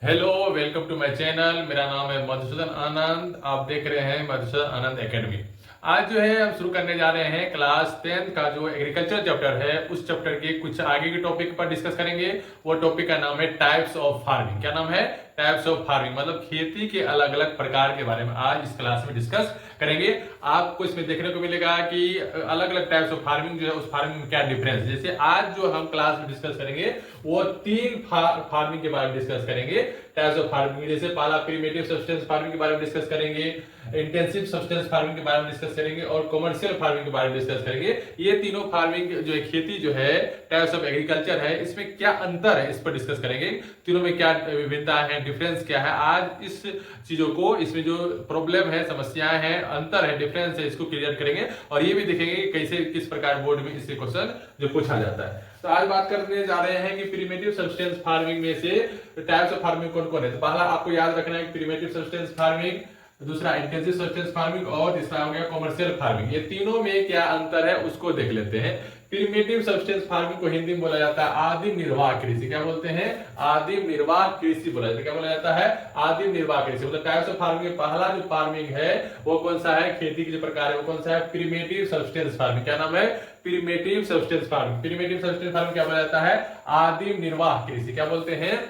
Hello, welcome to my channel. मेरा नाम है मधुसूदन आनंद। आप देख रहे हैं मधुसूदन आनंद एकेडमी। आज जो है हम शुरू करने जा रहे हैं क्लास 10 का जो एग्रीकल्चर चैप्टर है, उस चैप्टर के कुछ आगे के टॉपिक पर डिस्कस करेंगे। वो टॉपिक का नाम है टाइप्स ऑफ फार्मिंग। क्या नाम है? टाइप्स ऑफ फार्मिंग, मतलब खेती के अलग अलग प्रकार के बारे में आज इस क्लास में डिस्कस करेंगे। आपको इसमें देखने को मिलेगा कि अलग अलग टाइप्स ऑफ फार्मिंग जो है उस फार्मिंग में क्या डिफरेंस है। जैसे आज जो हम क्लास में डिस्कस करेंगे वो तीन फार्मिंग के बारे में डिस्कस करेंगे, टाइप्स ऑफ फार्मिंग। जैसे पहला प्रीमेटिव सब्सटेंस फार्मिंग के बारे में डिस्कस करेंगे, इंटेंसिव सब्सटेंस फार्मिंग के बारे में डिस्कस करेंगे और कमर्शियल फार्मिंग के बारे में डिस्कस करेंगे। ये तीनों फार्मिंग जो है, खेती जो है, टाइप्स ऑफ एग्रीकल्चर है, इसमें क्या अंतर है इस पर डिस्कस करेंगे। तीनों में क्या विभिन्नता है, डिफरेंस क्या है। आज इस चीजों को, इसमें जो प्रॉब्लम है, समस्याएं हैं, अंतर है, डिफरेंस है, इसको क्लियर करेंगे और ये भी देखेंगे कि कैसे किस प्रकार बोर्ड में इससे क्वेश्चन जो पूछा जाता है। तो आज बात करने जा रहे हैं कि प्रीमेटिव सब्सटेंस फार्मिंग में से टाइप्स ऑफ फार्मिंग कौन कौन है। तो पहला आपको याद रखना है प्रीमेटिव सब्सटेंस फार्मिंग, दूसरा इंटेंसिव सब्सटेंस फार्मिंग और तीसरा हो गया कमर्शियल फार्मिंग। ये तीनों में क्या अंतर है उसको देख लेते हैं। प्रीमेटिव सब्सटेंस फार्मिंग को हिंदी में बोला जाता है आदिम निर्वाह कृषि। क्या बोलते हैं? आदिम निर्वाह कृषि बोला जाता है। क्या बोला जाता है? आदिम निर्वाह कृषि। मतलब टाइप्स ऑफ फार्मिंग में पहला जो फार्मिंग है वो कौन सा है, खेती के जो प्रकार है वो कौन सा है? Primitive substance farming. क्या नाम है? Primitive substance farming. Primitive substance farming क्या बोला जाता है? आदिम निर्वाह कृषि। क्या बोलते हैं?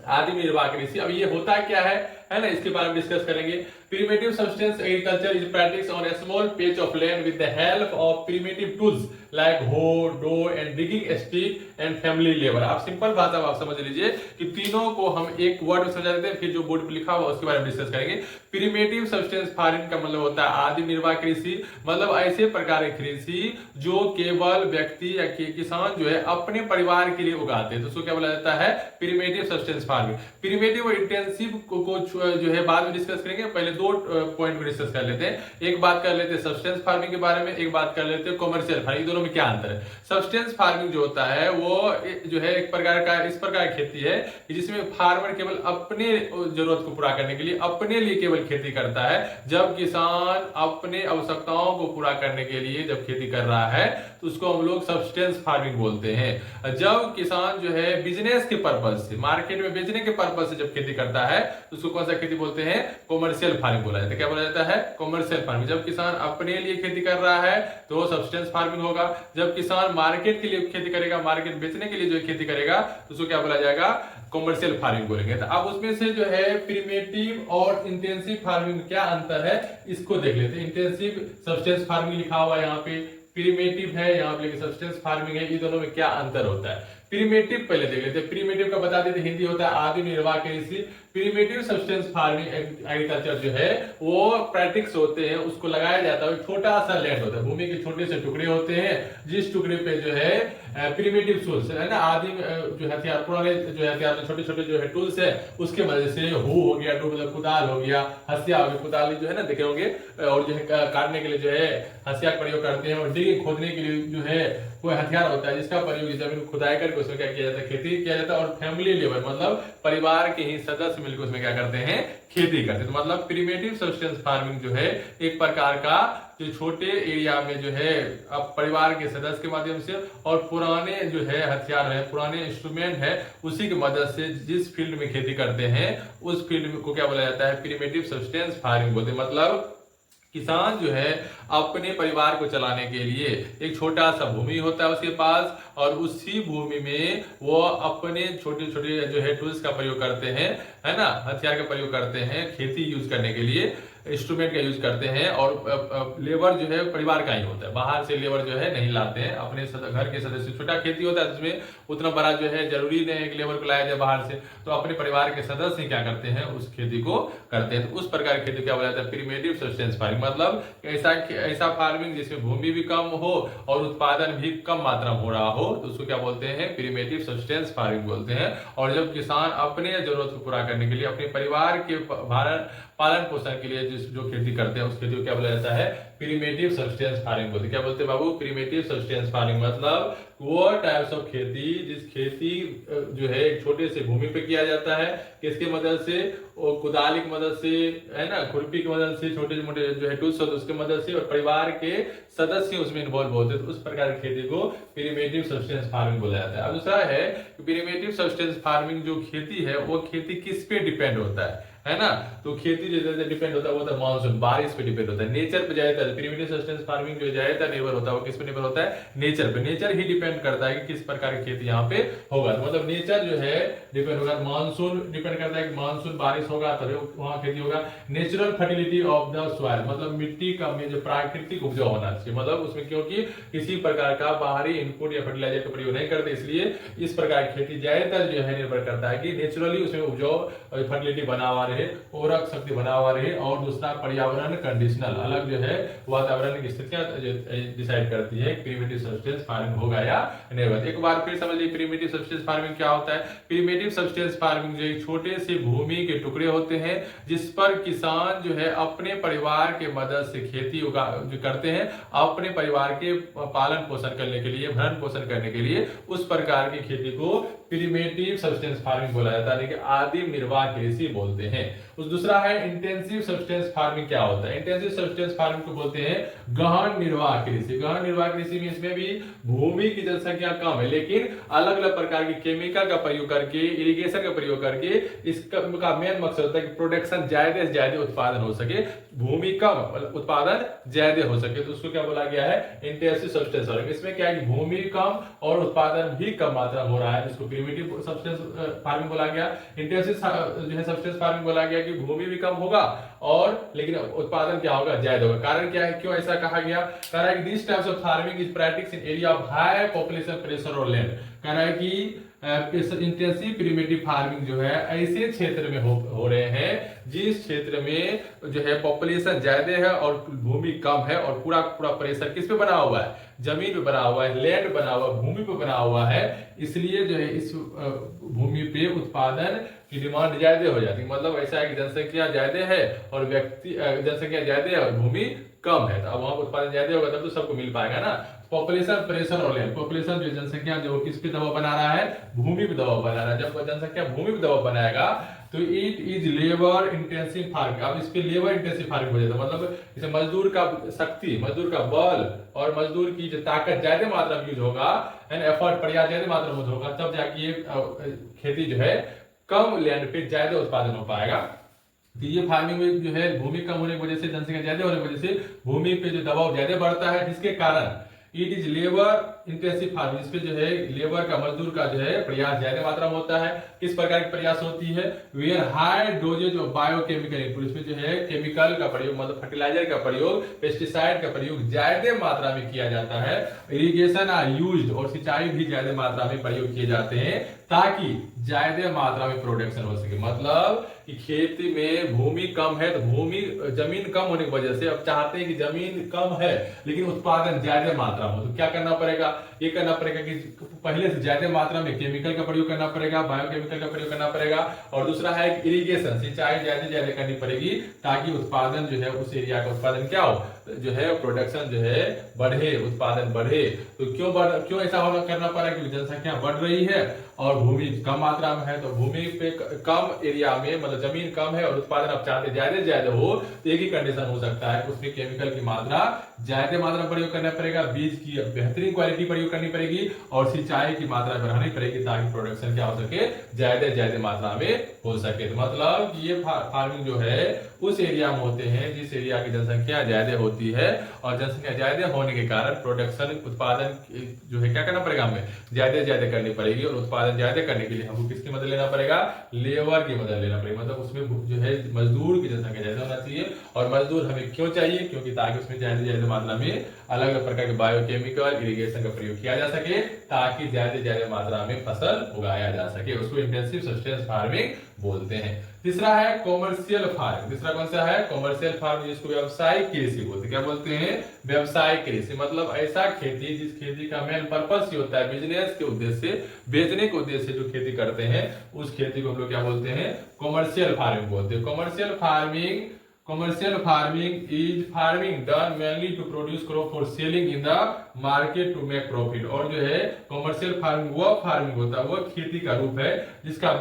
आदिम निर्वाह कृषि। अब ये होता क्या है ना, इसके बारे में डिस्कस करेंगे। Primitive subsistence agriculture is practice on a small patch of land with the help of primitive tools like hoe, dao and digging stick and family labour. आप सिंपल भाषा में आप समझ लीजिए कि तीनों को हम एक वर्ड में समझा देते हैं, फिर जो बोर्ड पर लिखा हुआ उसके बारे में डिस्कस करेंगे। प्रीमेटिव सब्सटेंस फार्मिंग का मतलब होता है आदिम निर्वाह कृषि, मतलब ऐसे प्रकार की कृषि जो केवल व्यक्ति या किसान जो है अपने परिवार के लिए उगाते हैं, तो उसको क्या बोला जाता है? Primitive substance farming. प्रीमेटिव और इंटेंसिव को जो है बाद में डिस्कस करेंगे। पहले दो पॉइंट को डिस्कस कर लेते हैं। एक बात कर लेते हैं सब्सटेंस फार्मिंग के बारे में, एक बात कर लेते हैं कमर्शियल फार्मिंग। दोनों में क्या अंतर है? सब्सटेंस फार्मिंग जो होता है वो जो है एक प्रकार का, इस प्रकार की खेती है जिसमें फार्मर केवल अपने जरूरत को पूरा करने के लिए अपने लिए केवल खेती करता है। जब किसान अपने आवश्यकताओं को पूरा करने के लिए जब खेती कर रहा है तो उसको हम लोग सब्सटेंस फार्मिंग बोलते हैं। जब किसान जो है बिजनेस के पर्पज से, मार्केट में बेचने के पर्पज से जब खेती करता है तो उसको कौन सा खेती बोलते हैं? कमर्शियल फार्मिंग बोला जाता है। क्या बोला जाता है? Commercial farming. जब किसान अपने लिए खेती कर रहा है तो सब्सटेंस फार्मिंग होगा। जब किसान मार्केट के लिए खेती करेगा, मार्केट बेचने के लिए जो खेती करेगा तो उसको क्या बोला जाएगा? कमर्शियल फार्मिंग बोलेंगे। तो अब उसमें से जो है प्रीमेटिव और इंटेंसिव फार्मिंग में क्या अंतर है इसको देख लेते हैं। इंटेंसिव सब्सटेंस फार्मिंग लिखा हुआ है यहाँ पे, प्रीमेटिव है यहाँ पे, सब्सटेंस फार्मिंग है। ये दोनों में क्या अंतर होता है? प्रीमेटिव पहले देख लेते हैं। प्रीमेटिव का बता देते, हिंदी होता है आदिम निर्वाह कृषि। प्रीमेटिव सब्सटेंस फार्मिंग एग्रीकल्चर जो है वो प्रैक्टिस होते हैं, उसको लगाया जाता है। छोटा सा लैंड होता है, भूमि के छोटे से टुकड़े होते हैं, जिस टुकड़े पे जो है प्रीमेटिव टूल्स है ना, आदिम जो हथियार, पुराने जो हथियार, छोटे छोटे जो है टूल्स है, उसके मदद से हु हो गया, डू मतलब कुदाल हो गया, हसिया हो गया, कुदाल जो है ना देखे होंगे, और जो है काटने के लिए जो है हसिया का प्रयोग करते हैं, और डिगिंग खोदने के लिए जो है कोई हथियार होता है जिसका प्रयोग जमीन खुदाई करके उसमें क्या किया जाता है? खेती किया जाता है। और फैमिली लेबर मतलब परिवार के ही सदस्य मिलकर उसमें क्या करते हैं? खेती करते हैं। तो मतलब प्रीमेटिव सब्सटेंस फार्मिंग जो है एक प्रकार का जो छोटे एरिया में जो है अब परिवार के सदस्य के माध्यम से और पुराने जो है हथियार है, पुराने इंस्ट्रूमेंट है, उसी की मदद से जिस फील्ड में खेती करते हैं उस फील्ड को क्या बोला जाता है? प्रीमेटिव सब्सटेंस फार्मिंग बोलते हैं। मतलब किसान जो है अपने परिवार को चलाने के लिए एक छोटा सा भूमि होता है उसके पास, और उसी भूमि में वो अपने छोटे छोटे जो है टूल्स का प्रयोग करते हैं, है ना, हथियार का प्रयोग करते हैं, खेती यूज करने के लिए इंस्ट्रूमेंट का यूज करते हैं। और लेबर जो है परिवार का ही होता है, बाहर से लेबर जो है नहीं लाते हैं, अपने घर के सदस्य। छोटा खेती होता है जिसमें उतना बड़ा जो है जरूरी नहीं है कि लेबर को लाया जाए बाहर से, तो अपने परिवार के सदस्य ही क्या करते हैं? उस खेती को करते हैं। तो उस प्रकार की खेती क्या बोला जाता है? Primitive substance farming. मतलब ऐसा फार्मिंग जिसमें भूमि भी कम हो और उत्पादन भी कम मात्रा में हो रहा हो, तो उसको क्या बोलते हैं? प्रीमेटिव सब्सटेंस फार्मिंग बोलते हैं। और जब किसान अपने जरूरत को पूरा करने के लिए अपने परिवार के पालन पोषण के लिए जिस जो खेती करते हैं उस खेती को क्या बोला जाता है, प्रिमिटिव सब्सटेंस फार्मिंग बोलते हैं। क्या बोलते हैं बाबू, प्रिमिटिव सब्सटेंस फार्मिंग। मतलब वो टाइप्स ऑफ खेती जिस खेती जो है छोटे से भूमि पे किया जाता है, किसके मदद से, और कुदाली की मदद से, है ना, खुरपी की मदद से, छोटे मोटे जो है टूल्स होते हैं उसके मदद से, और परिवार के सदस्य उसमें इन्वॉल्व होते हैं, तो उस प्रकार की खेती को प्रिमिटिव सब्सटेंस फार्मिंग बोला जाता है। अब दूसरा है प्रिमिटिव सब्सटेंस फार्मिंग जो खेती है वो खेती किस पे डिपेंड होता है ना, तो खेती जो डिपेंड होता है वो तो मानसून, बारिश पे डिपेंड होता है, नेचर पे ज्यादातर। प्रिमिटिव सब्सटेंस फार्मिंग जो ज्यादातर निर्भर होता है वो किस पे निर्भर होता है, नेचर पे। नेचर ही डिपेंड करता है कि किस प्रकार की खेती यहाँ पे होगा, तो मतलब नेचर जो है डिपेंड होगा, मानसून डिपेंड करता है कि मानसून बारिश होगा तभी वहां खेती होगा। Natural fertility of the soil, मतलब मिट्टी का में जो प्राकृतिक उपजाऊ होना चाहिए, मतलब उसमें क्योंकि किसी प्रकार का बाहरी इनपुट या फर्टिलाइजर का प्रयोग नहीं करते, इसलिए इस प्रकार की खेती ज्यादातर जो है निर्भर करता है कि नेचुरली उसमें उपजाऊ फर्टिलिटी बना हुआ रहे, उर्वरक शक्ति बना हुआ रहे, और दूसरा पर्यावरण कंडीशनल अलग जो है वातावरण की स्थितियां डिसाइड करती है प्रिमिटिव सब्सटेंस फार्मिंग होगा या नहीं होगा। एक बार फिर समझ लीजिए प्रिमिटिव सब्सटेंस फार्मिंग क्या होता है। प्रिमिटिव सब्सटेंस फार्मिंग जो एक छोटे से भूमि के टुकड़े होते हैं जिस पर किसान जो है अपने परिवार के मदद से खेती जो करते हैं, अपने परिवार के पालन पोषण करने के लिए, भरण पोषण करने के लिए, उस प्रकार की खेती को प्रिमिटिव सब्सटेंस फार्मिंग बोला जाता है, आदिम निर्वाह कृषि बोलते हैं। उस दूसरा है इंटेंसिव सब्सटेंस फार्मिंग। क्या होता है इंटेंसिव सब्सटेंस फार्मिंग को बोलते हैं गहन निर्वाह कृषि। गहन निर्वाह कृषि में इसमें भी भूमि की जनसंख्या कम है, लेकिन अलग अलग प्रकार के केमिकल का प्रयोग करके, इरिगेशन का प्रयोग करके इसका मेन मकसद होता है कि प्रोडक्शन ज्यादा से ज्यादा उत्पादन हो सके, भूमि कम उत्पादन ज्यादा हो सके, तो उसको क्या बोला गया है, इंटेंसिव सब्सटेंस फार्मिंग। इसमें क्या है कि भूमि कम और उत्पादन भी कम मात्रा में हो रहा है, इसको प्रिमिटिव सब्सटेंस फार्मिंग बोला गया। इंटेंसिव जो है सब्सटेंस फार्मिंग बोला गया कि भूमि भी कम होगा और लेकिन उत्पादन क्या होगा, ज्यादा होगा। कारण क्या है, क्यों ऐसा कहा गया, कह रहा है कि this types of farming is practice in area of high population pressure और लैंड। कह रहा है कि इंटेंसिव प्रिमिटिव फार्मिंग जो है ऐसे क्षेत्र में हो रहे हैं जिस क्षेत्र में जो है पॉपुलेशन ज्यादा है और भूमि कम है, और पूरा पूरा प्रेशर किस पे बना हुआ है, जमीन पे बना हुआ है, लैंड बना हुआ है, भूमि पे बना हुआ है, इसलिए जो है इस भूमि पे उत्पादन की डिमांड ज्यादा हो जाती है। मतलब ऐसा है कि जनसंख्या ज्यादा है और जनसंख्या ज्यादा है और भूमि कम है, तो अब वहां उत्पादन ज्यादा होगा तब तो सबको मिल पाएगा ना। पॉपुलेशन प्रेशर और लैंड, पॉपुलेशन जो जनसंख्या जो किस पे दबाव बना रहा है, भूमि पे दबाव बना रहा है। जब जनसंख्या भूमि पे दबाव बनाएगा तो it is labour intensive farming. अब इस पे लेबर इंटेंसिव फार्मिंग हो जाता है, मतलब इसे मजदूर का शक्ति, मजदूर का बल और मजदूर की जो ताकत ज्यादा मात्रा में यूज होगा, एंड एफर्ट प्रयास ज्यादा मात्रा में होगा, तब जाके ये खेती जो है कम लैंड पे ज्यादा उत्पादन हो पाएगा। तो ये फार्मिंग में जो है भूमि कम होने की वजह से, जनसंख्या ज्यादा होने की वजह से भूमि पे जो दबाव ज्यादा बढ़ता है, जिसके कारण it is labour intensive farming. इस पे जो है लेबर का, मजदूर का जो है प्रयास ज्यादा मात्रा में होता है। किस प्रकार की प्रयास होती है, where high doses of biochemical input, इसमें जो है केमिकल का प्रयोग, मतलब फर्टिलाइजर का प्रयोग, पेस्टिसाइड का प्रयोग ज्यादा मात्रा में किया जाता है। इरिगेशन आर यूज्ड, और सिंचाई भी ज्यादा मात्रा में प्रयोग किए जाते हैं ताकि ज्यादा मात्रा में प्रोडक्शन हो सके। मतलब कि खेती में भूमि कम है तो भूमि जमीन कम होने की वजह से अब चाहते हैं कि जमीन कम है लेकिन उत्पादन ज्यादा मात्रा में, तो क्या करना पड़ेगा, ये करना पड़ेगा कि पहले से ज्यादा मात्रा में केमिकल का प्रयोग करना पड़ेगा, बायोकेमिकल का प्रयोग करना पड़ेगा, और दूसरा है इरिगेशन, सिंचाई ज्यादा करनी पड़ेगी ताकि उत्पादन जो है उस एरिया का उत्पादन क्या हो, जो है प्रोडक्शन जो है बढ़े, उत्पादन बढ़े। तो क्यों ऐसा करना पड़ा, क्योंकि जनसंख्या बढ़ रही है और भूमि कम मात्रा में है, तो भूमि पे कम एरिया में, मतलब जमीन कम है और उत्पादन आप चाहते ज्यादा हो, तो एक ही कंडीशन हो सकता है, उसमें केमिकल की मात्रा ज्यादा मात्रा में प्रयोग करना पड़ेगा, बीज की बेहतरीन क्वालिटी प्रयोग करनी पड़ेगी और सिंचाई की मात्रा बढ़ानी पड़ेगी ताकि प्रोडक्शन क्या हो सके, ज्यादा मात्रा में हो सके। तो मतलब ये फार्मिंग जो है उस एरिया में होते हैं जिस एरिया की जनसंख्या ज्यादा होती है, और जनसंख्या ज्यादा होने के कारण प्रोडक्शन, उत्पादन जो है क्या करना पड़ेगा, हमें ज्यादा करनी पड़ेगी, और उत्पादन ज्यादा करने के लिए हमको किसकी मदद लेना पड़ेगा, लेबर की मदद लेना पड़ेगा। मतलब उसमें जो है मजदूर की जनसंख्या ज्यादा होना चाहिए, और मजदूर हमें क्यों चाहिए, क्योंकि ताकि उसमें ज्यादा मात्रा में अलग अलग प्रकार के बायोकेमिकल इरिगेशन का प्रयोग किया जा सके ताकि ज्यादा मात्रा में फसल उगाया जा सके, उसको इंटेंसिव सब्सटेंस फार्मिंग बोलते हैं। तीसरा है कॉमर्शियल फार्मिंग। तीसरा कौन सा है? कॉमर्शियल फार्मिंग, जिसको व्यवसायिक कृषि बोलते हैं। क्या बोलते हैं? व्यवसायिक कृषि। मतलब ऐसा खेती जिस खेती का मेन पर्पस ही होता है बिजनेस के उद्देश्य से, बेचने के उद्देश्य से जो खेती करते हैं उस खेती को हम लोग क्या बोलते हैं? कॉमर्शियल फार्मिंग बोलते हैं। Commercial farming is farming done mainly to produce crop for selling in the market to make profit। और जो है कॉमर्शियल फार्मिंग वह फार्मिंग होता है, वह खेती का रूप है जिसका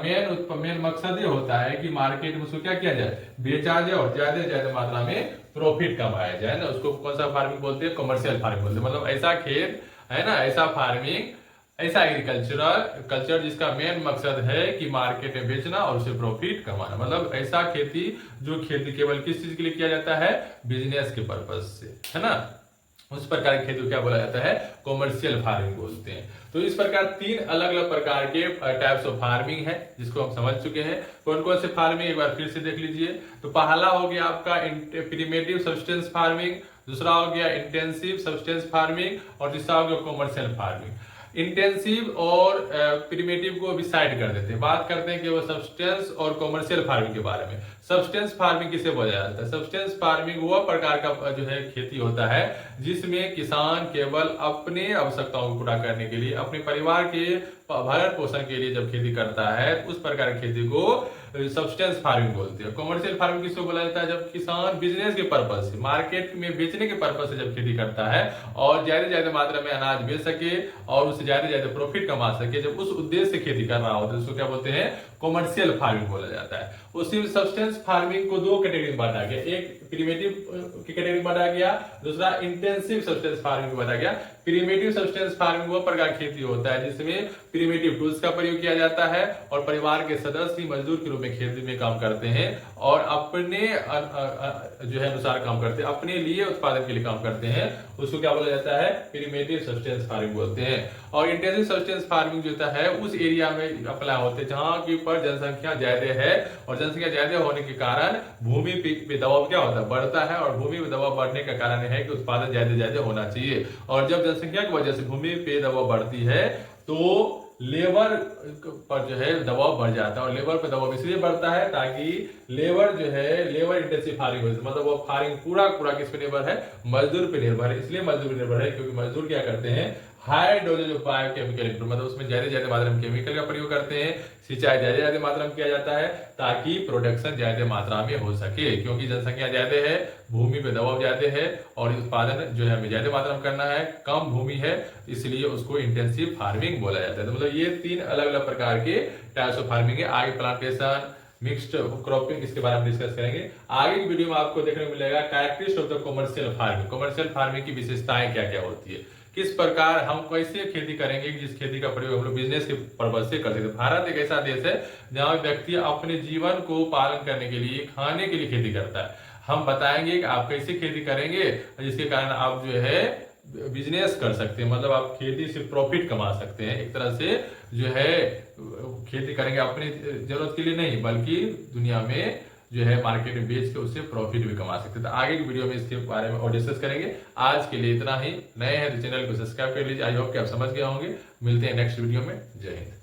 मेन मकसद ये होता है कि मार्केट में उसको क्या किया जाए? बेचा जाए और ज्यादा मात्रा में प्रॉफिट कमाया जाए ना, उसको कौन सा फार्मिंग बोलते हैं? कॉमर्शियल फार्मिंग बोलते हैं। मतलब ऐसा खेत है ना, ऐसा फार्मिंग, ऐसा कल्चर जिसका मेन मकसद है कि मार्केट में बेचना और उससे प्रॉफिट कमाना। मतलब ऐसा खेती जो खेती केवल किस चीज के लिए किया जाता है? बिजनेस के पर्पज से, है ना, उस प्रकार की खेती को क्या बोला जाता है? कॉमर्शियल फार्मिंग बोलते हैं। तो इस प्रकार तीन अलग अलग प्रकार के टाइप्स ऑफ फार्मिंग है जिसको हम समझ चुके हैं। कौन कौन से फार्मिंग एक बार फिर से देख लीजिए। तो पहला हो गया आपका प्रिमिटिव सब्सटेंस फार्मिंग, दूसरा हो गया इंटेंसिव सब्सटेंस फार्मिंग और तीसरा हो गया कॉमर्शियल फार्मिंग। इंटेंसिव और प्रिमिटिव को भी साइड कर देते हैं, बात करते हैं कि वो सब्सटेंस और कॉमर्शियल फार्मिंग के बारे में। सब्सटेंस फार्मिंग किसे बोला जाता है? सब्सटेंस फार्मिंग वह प्रकार का जो है खेती होता है जिसमें किसान केवल अपने आवश्यकताओं को पूरा करने के लिए, अपने परिवार के भरण पोषण के लिए जब खेती करता है उस प्रकार की खेती को सब्सटेंस फार्मिंग बोलते हैं। कॉमर्शियल फार्मिंग किसको बोला जाता है? जब किसान बिजनेस के पर्पज से, मार्केट में बेचने के पर्पज से जब खेती करता है और ज्यादा मात्रा में अनाज बेच सके और उससे ज्यादा प्रॉफिट कमा सके, जब उस उद्देश्य से खेती कर रहा होता है उसको क्या बोलते हैं? कॉमर्शियल फार्मिंग बोला जाता है। उसी सब्सटेंस फार्मिंग को दो कैटेगरी में बांटा गया, एक प्रिमिटिव की कैटेगरी में बांटा गया, दूसरा इंटेंसिव सब्सटेंस फार्मिंग में बांटा गया। प्रिमिटिव सब्सटेंस फार्मिंग वो प्रकार खेती होता है जिसमें प्रिमिटिव टूल्स का प्रयोग किया जाता है और परिवार के सदस्य मजदूर के रूप में खेती में काम करते हैं और अपने जो है अनुसार काम करते हैं, अपने लिए उत्पादन के लिए काम करते हैं, उसको क्या बोला जाता है? प्रिमिटिव सब्सटेंस फार्मिंग बोलते हैं। और इंटेंसिव सब्सटेंस फार्मिंग जो होता है उस एरिया में अप्लाई होते हैं जहां के ऊपर जनसंख्या ज्यादा है और जनसंख्या ज्यादा होने के कारण भूमि पे दबाव क्या होता है? बढ़ता है और भूमि पे दबाव बढ़ने का कारण है कि उत्पादन ज्यादा होना चाहिए और जब जनसंख्या की वजह से भूमि पे दबाव बढ़ती है तो लेबर पर जो है दबाव बढ़ जाता है और लेबर पर दबाव इसलिए बढ़ता है ताकि लेबर जो है लेबर इंटेंसिव फार्मिंग होती है। मतलब वो फार्मिंग पूरा किस पे निर्भर है? मजदूर पे निर्भर है। इसलिए मजदूर पे निर्भर है क्योंकि मजदूर क्या करते हैं? हाई डोजेज ऑफ बायोकेमिकल, मतलब उसमें ज्यादा मात्रा में केमिकल का प्रयोग करते हैं, सिंचाई ज्यादा मात्रा में किया जाता है ताकि प्रोडक्शन ज्यादा मात्रा में हो सके, क्योंकि जनसंख्या ज्यादा है, भूमि पे दबाव ज्यादा है और उत्पादन जो है हमें ज्यादा मात्रा में करना है, कम भूमि है, इसलिए उसको इंटेंसिव फार्मिंग बोला जाता है। तो मतलब ये तीन अलग अलग प्रकार के टाइप्स ऑफ फार्मिंग है। आगे प्लांटेशन, मिक्स्ड क्रॉपिंग, इसके बारे में डिस्कस करेंगे। आगे की वीडियो में आपको देखने को मिलेगा characteristics of the commercial farming. Commercial farming की विशेषताएं क्या क्या होती है, किस प्रकार हम कैसे खेती करेंगे जिस खेती का प्रयोग हम लोग बिजनेस के पर्पज से कर सकते हैं। भारत एक ऐसा देश है जहां व्यक्ति अपने जीवन को पालन करने के लिए, खाने के लिए खेती करता है। हम बताएंगे कि आप कैसे खेती करेंगे जिसके कारण आप जो है बिजनेस कर सकते हैं, मतलब आप खेती से प्रॉफिट कमा सकते हैं। एक तरह से जो है खेती करेंगे अपनी जरूरत के लिए नहीं बल्कि दुनिया में जो है मार्केट में बेच के उससे प्रॉफिट भी कमा सकते हैं। तो आगे की वीडियो में इसके बारे में और डिस्कस करेंगे। आज के लिए इतना ही। नए हैं तो चैनल को सब्सक्राइब कर लीजिए। आई होप कि आप समझ गए होंगे। मिलते हैं नेक्स्ट वीडियो में। जय हिंद।